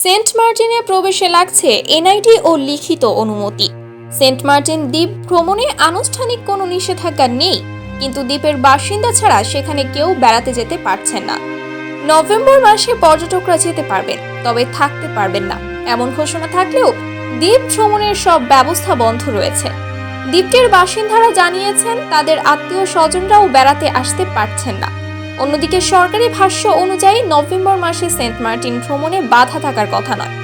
Saint মার্টিনে প্রবেশে লাগছে NID ও লিখিত অনুমতি। সেন্ট মার্টিন দ্বীপ ভ্রমণে আনুষ্ঠানিক কোনো নিষেধাজ্ঞা নেই, কিন্তু দ্বীপের বাসিন্দা ছাড়া সেখানে কেউ বেড়াতে যেতে পারছেন না। নভেম্বর মাসে পর্যটকরা যেতে পারবেন, তবে থাকতে পারবেন না এমন ঘোষণা থাকলেও দ্বীপ ভ্রমণের সব ব্যবস্থা বন্ধ রয়েছে। দ্বীপটির বাসিন্দারা জানিয়েছেন তাদের আত্মীয় স্বজনরাও বেড়াতে আসতে পারছেন না। অন্যদিকে সরকারি ভাষ্য অনুযায়ী নভেম্বর মাসে সেন্ট মার্টিন ভ্রমণে বাধা থাকার কথা নয়।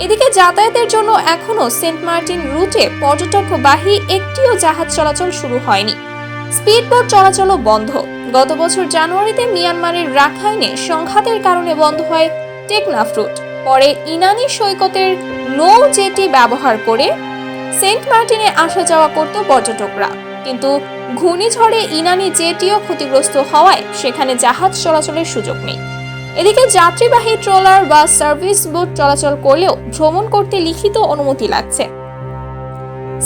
এদিকে যাতায়াতের জন্য এখনো সেন্ট মার্টিন রুটে পর্যটকবাহী একটিও জাহাজ চলাচল শুরু হয়নি। স্পিডবোট চলাচলও বন্ধ। গত বছর জানুয়ারিতে মিয়ানমারের রাখাইনে সংঘাতের কারণে বন্ধ হয় টেকনাফ রুট। পরে ইনানি সৈকতের নৌ জেটি ব্যবহার করে সেন্ট মার্টিনে আসা যাওয়া করত পর্যটকরা, কিন্তু ঘূর্ণিঝড়ে ইনানি জেটিও ক্ষতিগ্রস্ত হওয়ায় সেখানে জাহাজ চলাচলের সুযোগ নেই। এদিকে যাত্রীবাহী ট্রলার বা সার্ভিস বোট চলাচল করলেও ভ্রমণ করতে লিখিত অনুমতি লাগছে।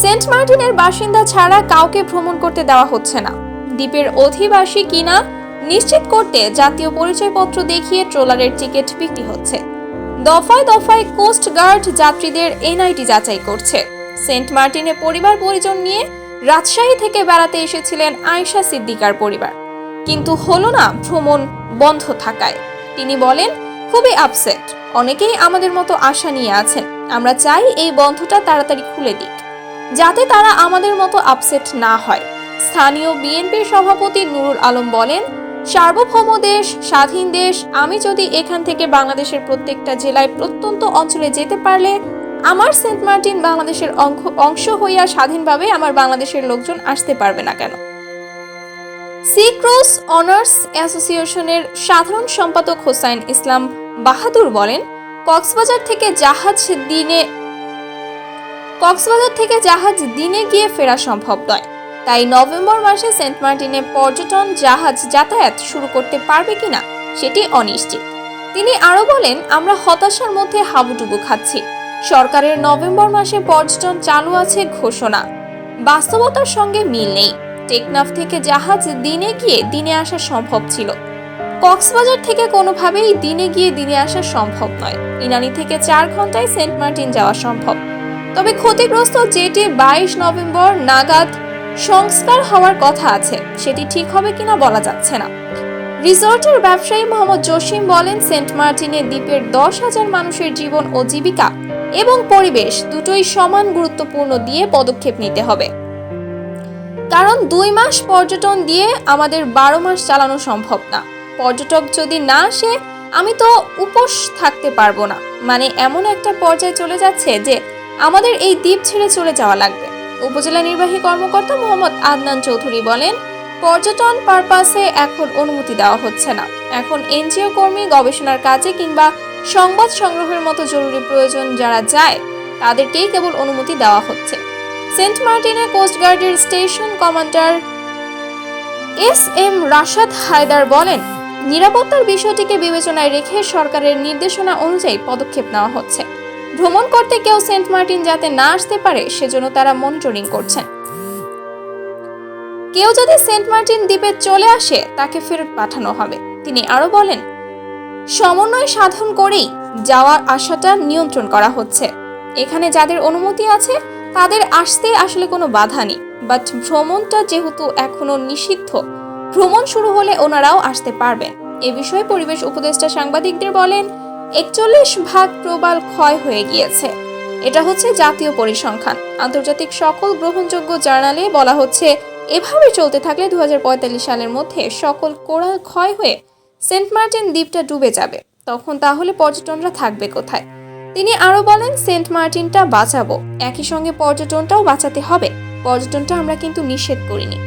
সেন্ট মার্টিনের বাসিন্দা ছাড়া কাউকে ভ্রমণ করতে দেওয়া হচ্ছে না। দ্বীপের অধিবাসী কিনা নিশ্চিত করতে জাতীয় পরিচয়পত্র দেখিয়ে ট্রলারের টিকিট বিক্রি হচ্ছে। দফায় দফায় কোস্ট গার্ড যাত্রীদের এনআইডি যাচাই করছে। সেন্ট মার্টিনে পরিবার পরিজন নিয়ে রাজশাহী থেকে বেড়াতে এসেছিলেন আয়েশা সিদ্দিকার পরিবার, কিন্তু হলো না ভ্রমণ বন্ধ থাকায়। তিনি বলেন, খুবই আপসেট। অনেকেই আমাদের মতো আশা নিয়ে আছেন। আমরা চাই এই বন্ধটা তাড়াতাড়ি খুলে দিক, যাতে তারা আমাদের মতো আপসেট না হয়। স্থানীয় বিএনপির সভাপতি নুরুল আলম বলেন, সার্বভৌম দেশ, স্বাধীন দেশ। আমি যদি এখান থেকে বাংলাদেশের প্রত্যেকটা জেলায় প্রত্যন্ত অঞ্চলে যেতে পারলে আমার সেন্ট মার্টিন বাংলাদেশের অংশ হইয়া স্বাধীনভাবে আমার বাংলাদেশের লোকজন আসতে পারবে না কেন? সি ক্রস অনার্স অ্যাসোসিয়েশনের সাধারণ সম্পাদক হোসাইন ইসলাম বাহাদুর বলেন, কক্সবাজার থেকে জাহাজ দিনে গিয়ে ফেরা সম্ভব নয়। তাই নভেম্বর মাসে সেন্ট মার্টিনে পর্যটন জাহাজ যাতায়াত শুরু করতে পারবে কিনা সেটি অনিশ্চিত। তিনি আরো বলেন, আমরা হতাশার মধ্যে হাবুডুবু খাচ্ছি। সরকারের নভেম্বর মাসে পর্যটন চালু আছে ঘোষণা, বাস্তবতার সঙ্গে মিল নেই। টেকনাফ থেকে জাহাজ দিনে গিয়ে দিনে আসা সম্ভব ছিল। কক্সবাজার থেকে কোনোভাবেই দিনে গিয়ে দিনে আসা সম্ভব নয়। ইনানি থেকে 4 ঘন্টায় সেন্ট মার্টিন যাওয়া সম্ভব। তবে ক্ষতিগ্রস্ত জেটি 22 নভেম্বর নাগাদ সংস্কার হওয়ার কথা আছে, সেটি ঠিক হবে কিনা বলা যাচ্ছে না। রিসোর্টের ব্যবসায়ী মোহাম্মদ জসিম বলেন, সেন্ট মার্টিনে দ্বীপের 10,000 মানুষের জীবন ও জীবিকা এবং পরিবেশ দুটোই সমান গুরুত্বপূর্ণ দিয়ে পদক্ষেপ নিতে হবে। কারণ 2 মাস পর্যটন দিয়ে আমাদের 12 মাস চালানো সম্ভব না। পর্যটক যদি না আসে আমি তো উপোস থাকতে পারবো না। মানে এমন একটা পর্যায়ে চলে যাচ্ছে যে আমাদের এই দ্বীপ ছেড়ে চলে যাওয়া লাগবে। উপজেলা নির্বাহী কর্মকর্তা মোহাম্মদ আদনান চৌধুরী বলেন, পর্যটন পারপাসে এখন অনুমতি দেওয়া হচ্ছে না। এখন এনজিও কর্মী, গবেষণার কাজে কিংবা সংবাদ সংগ্রহের মতো জরুরি প্রয়োজন যারা যায় তাদেরকেই কেবল অনুমতি দেওয়া হচ্ছে। সেন্ট মার্টিনে কোস্টগার্ডের station commander SM. Rashad Haider বলেন, নিরাপত্তার বিষয়টিকে বিবেচনায় রেখে সরকারের নির্দেশনা অনুযায়ী পদক্ষেপ নেওয়া হচ্ছে। ভ্রমণ করতে কেউ সেন্ট মার্টিন যাতে না আসতে পারে সেজন্য তারা মনিটরিং করছেন। কেউ যদি সেন্ট মার্টিন দ্বীপে চলে আসে তাকে ফেরত পাঠানো হবে। তিনি আরো বলেন, সমন্বয় সাধন করেই যাওয়ার আশাটা নিয়ন্ত্রণ করা হচ্ছে। এখানে যাদের অনুমতি আছে তাদের আসতে আসলে কোনো বাধা নেই, বাট ভ্রমণটা যেহেতু এখনো নিষিদ্ধ, ভ্রমণ শুরু হলে ওনারাও আসতে পারবেন। এ বিষয়ে পরিবেশ উপদেষ্টা সাংবাদিকদের বলেন, 41 প্রবাল ক্ষয় হয়ে গিয়েছে। এটা হচ্ছে জাতীয় পরিসংখ্যান। আন্তর্জাতিক সকল গ্রহণযোগ্য জার্নালে বলা হচ্ছে, এভাবে চলতে থাকলে 2045 সালের মধ্যে সকল কোরাল ক্ষয় হয়ে সেন্ট মার্টিন দ্বীপটা ডুবে যাবে। তখন তাহলে পর্যটনরা থাকবে কোথায়? তিনি আরো বলেন, সেন্ট মার্টিনটা বাঁচাবো, একই সঙ্গে পর্যটনটাও বাঁচাতে হবে। পর্যটনটা আমরা কিন্তু নিষেধ করিনি।